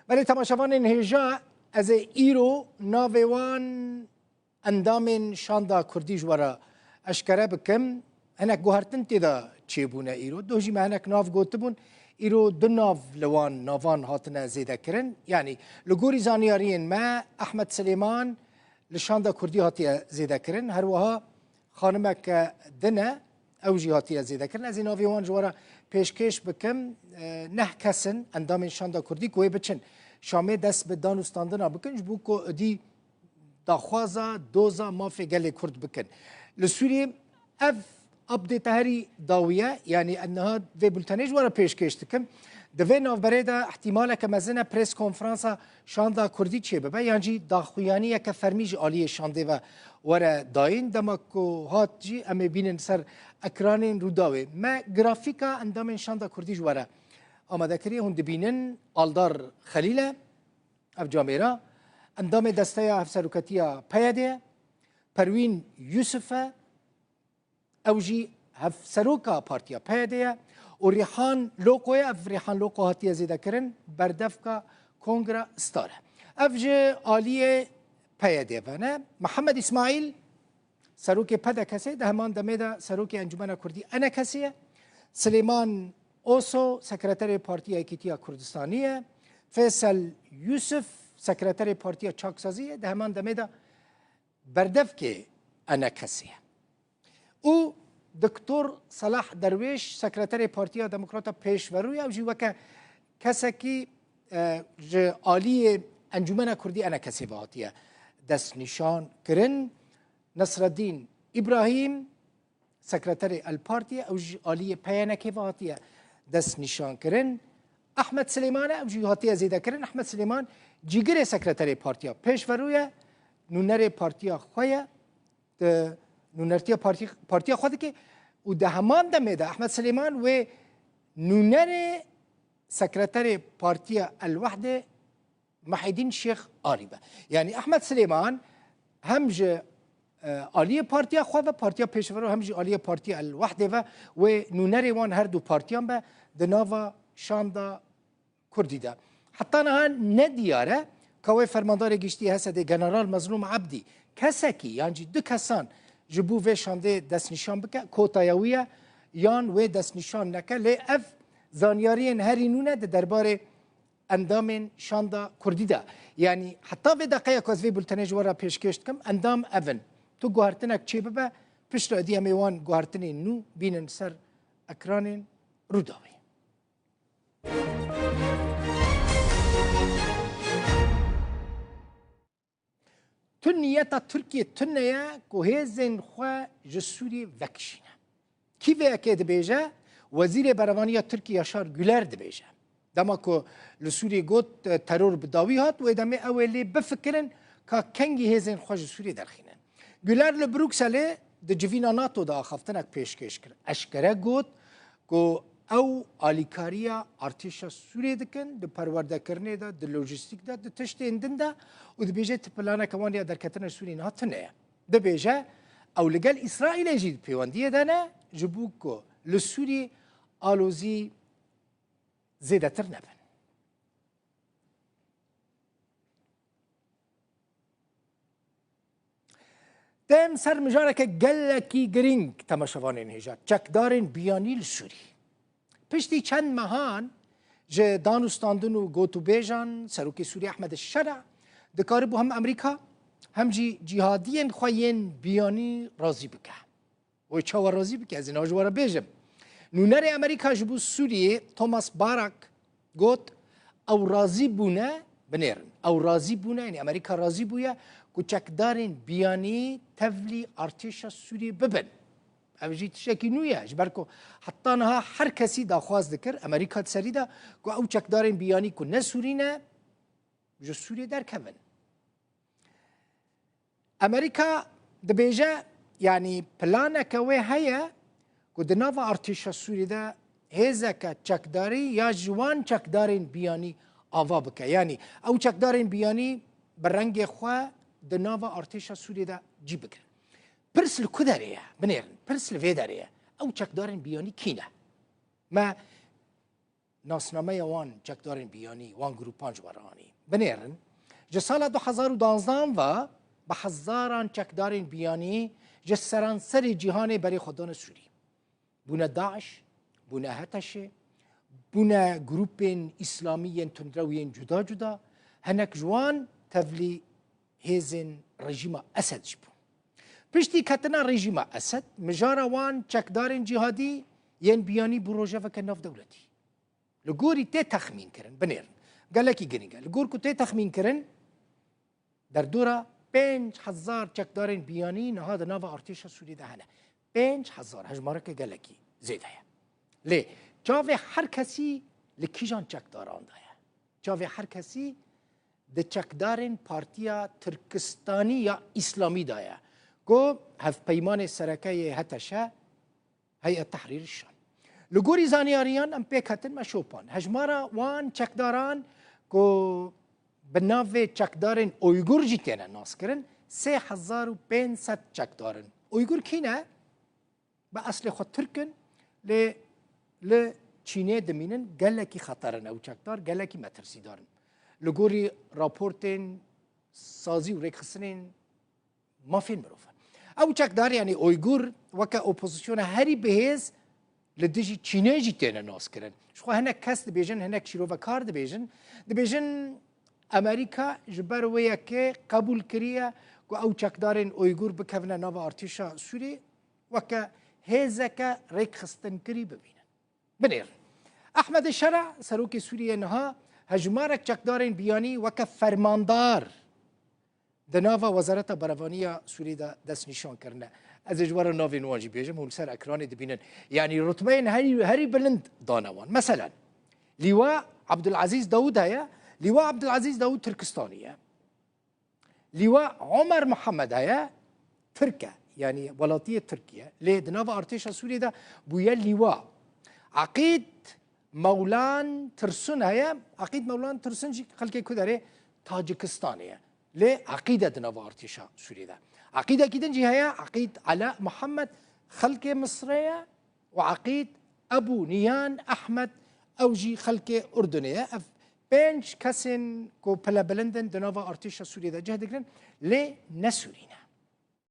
ولی تماشاوان هجا از ایرو ناویوان اندام شاندا کردی جوارا اشکره بکم هنک گوهرتن تیدا چی بونه ایرو دوجی ما هنک ناو گوتبون ایرو دو ناو لوان ناوان هاتنا زیده کرن یعنی لگوری زانیارین ما احمد سلیمان لشاندا کردی هاتی زیده کرن هر وها خانمک دنه اوجی هاتی زیده کرن از این ناویوان جوارا پیشکش بکم نه کسن اندام شاندا کردی کوی بچن شامه دست به دانستاندن بکنج بو کو دی داخوازا دوزا مافی گلی کرد بکن لسوری اف ابدیت هری داویه یعنی انها في بلتنیج ورا پیشکش دکم دوی نوبريدا احتمالا كمزنا بريس كونفرنسا شاندا كردي چه ببا يعني داخويانيه كفرميج عاليه شانده و ورا داين دمكو هات جي ام بينن سر اكرانين روداوي ما جرافيكا اندام شاندا كردي جوارا اما ذكري هند بينن الدار خليله اف جاميرا اندام دستيا هفسروكتيا بياديه پروين يوسف اوجي هفسروكا بارتيا بياديه وريحان لوكويا اف ريحان لوكو هاتيا زيدا كرن بردفكا كونغرا ستار افجي آلية بياديه فانا محمد اسماعيل سروكي بدا كسي ده همان دميدا سروكي انجمنا كردي انا كسيه سليمان اوسو سكرتاري بارتيا ايكيتيا كردستانيه فيصل يوسف سكرتاري بارتيا تشاكسازيه ده همان دميدا بردفكي انا كسيه او دكتور صلاح درويش سكرتاري بارتيا ديمقراطا بيشورويا وجي وكا كسكي آلية انجمنا كردي انا كسي باتيا دست نشان كرن نصر الدين ابراهيم سكرتاري البارتيا او آلية بيانا كيفاتيا دست نشان كرن احمد سليمان او جي هاتيا زيدا كرن احمد سليمان جيجري سكرتاري بارتيا بيشورويا نونري بارتيا خويا نونرتيا بارتيا خودك وده همان دمه احمد سليمان و نونري سكرتاري بارتيا الوحده محي الدين شيخ آريبه يعني احمد سليمان همج آلية بارتيا خواه بارتيا بيشورو همج آلية بارتيا الوحده و نونري وان هر دو بارتيان به دناوا شاندا كردي ده حتى نها ندياره كوي فرماندار گشتي هسه دي جنرال مظلوم عبدي كسكي يعني دو كسان جبو في شانده دست نشان بکه کوتایویه یان و دست نشان نکه لی اف زانیارین هرینونه ده درباره اندام شاندا کردی ده یعنی حتی في دقیقه که از وی بلتنه جوارا پیشکشت کم اندام اون تو گوهرتنک چه ببه پشت ادی همیوان گوهرتنی نو بینن سر اکران روداوی تنيتا تركيا تنيا كوهيزن خوا جسوري وكشينا كيف اكيد بيجا وزير برلمانيا تركيا ياشار جولر دبيجا دماكو لسوري قوت ترور بداوي هات ويدامي اولي بفكرن كا كنجي هيزن خوا جسوري درخينن جولر لبروكسل د جوينا ناتو دا خفتنك پیشکش کر اشکره قوت كو او آلیکاریا ارتشا سوریه دکن د پرورده کرنه دا د لوجستیک دا د تشت اندن دا و د بیجه تپلانا کوانیا در کتن سوری نهاتنه د بیجه او لگل اسرائیل جید پیواندیه دانه جبوکو لسوری آلوزی زیده تر نبن دم سر مجاره که گلکی گرینگ تماشوانین هجا چکدارین بیانیل سوری پشتی چند ماهان جه دانستاندن و گوتو بیجان سروکی سوری احمد الشرع دکاره بو هم امریکا هم جهادین خواهین بیانی راضی بکه و چاوا راضی بکه از این آجوارا بیجم نونر امریکا جبو سوریه توماس باراک گوت او راضی بونه بنیرن او راضی بونه یعنی امریکا راضی بویا که چکدارین بیانی تولی ارتش سوریه ببن اوجی تشکی نویه جبرکو حتی نها هر کسی داخواست دکر امریکا تسری دا که او چکدارین بیانی که نه سورینه جو سوریه در کمن امریکا دبیجه یعنی پلانه که وی هیا که دناوا ارتش سوریه دا هزه که چکداری یا جوان چکدارین بیانی آوا بکه یعنی او چکدارین بیانی برنگ خواه دناوا ارتش سوریه دا جی بکر پرسل کدریه بنیرن پرسل ویدریه او چکدارن بیانی کینه ما ناسنامه وان چکدارن بیانی وان گروپان جوارانی بنیرن جسال 2012 و به هزاران چکدارن بیانی جسرانسر جهان برای خودان سوری بونه داعش بونه هتش بونه گروپین اسلامی تندروین جدا جدا هنک جوان تفلی هیزن رژیم اسد جبو پشتی کتنا رژیم اسد مجارا وان چکدارن جهادی ین بیانی بروژه و کناف دولتی لگوری تی تخمین کرن بنیرن گلکی گرینگه لگور کو تی تخمین کرن در دورا 5000 چکدارن بیانی نهاد ناو ارتش سوری دهنه 5000 هجماره که گلکی زیده لی جاوه هر کسی لکیجان چکداران دایه جاوه هر کسی ده چکدارن پارتیا ترکستانی یا اسلامی دایه گو هف پیمان سرکه هتشه هیئت تحریر الشام لگوری زانیاریان ام پیکتن ما شوپان هجمارا وان چکداران کو بناو چکدارن اویگور جیتینا ناس کرن 3500 چکدارن اویگور کی نه؟ با اصل خود ترکن ل چینه دمینن گلکی خطرن او چکدار گلکی مترسی دارن لگوری راپورتین سازی و ریکخسنین مافین مروفن او چکدار یعنی اویگور وکا اپوزیسیون هری بهز لدیجی چینه جیتینا ناس کرن شخوا هنک کس دبیجن هنک شیرو و کار دبیجن امریکا جبر ویا که قبول کریه که او چکدارن اویگور بکوونه ناو ارتشا سوری وکا هزکا ریک خستن کری ببینن بنیر احمد شرع سروک سوریه نها هجمارک چکدارن بیانی وکا فرماندار دناوا وزارت براوانی سوری دا دست نشان کرنه از اجوار ناوی نواجی بیجم هم سر اکران دبینن یعنی رتبین هری بلند دانوان مثلا لیوا عبدالعزیز داود هیا لواء عبد العزيز داود تركستانية لواء عمر محمد هيا تركيا يعني ولاطية تركيا ليه دنافا ارتشا سوريا ده بويا لواء عقيد مولان ترسون هيا عقيد مولان ترسون جي خلقي كداري تاجكستانية ليه عقيدة دنافا ارتشا سوريا ده عقيدة كيدن جي هيا عقيد علاء محمد خلقي مصرية وعقيد ابو نيان احمد اوجي خلقي اردنية 5 کسین کو پلا بلندن دناوا ارتش سوریه ده جهد کردن لی نسورینه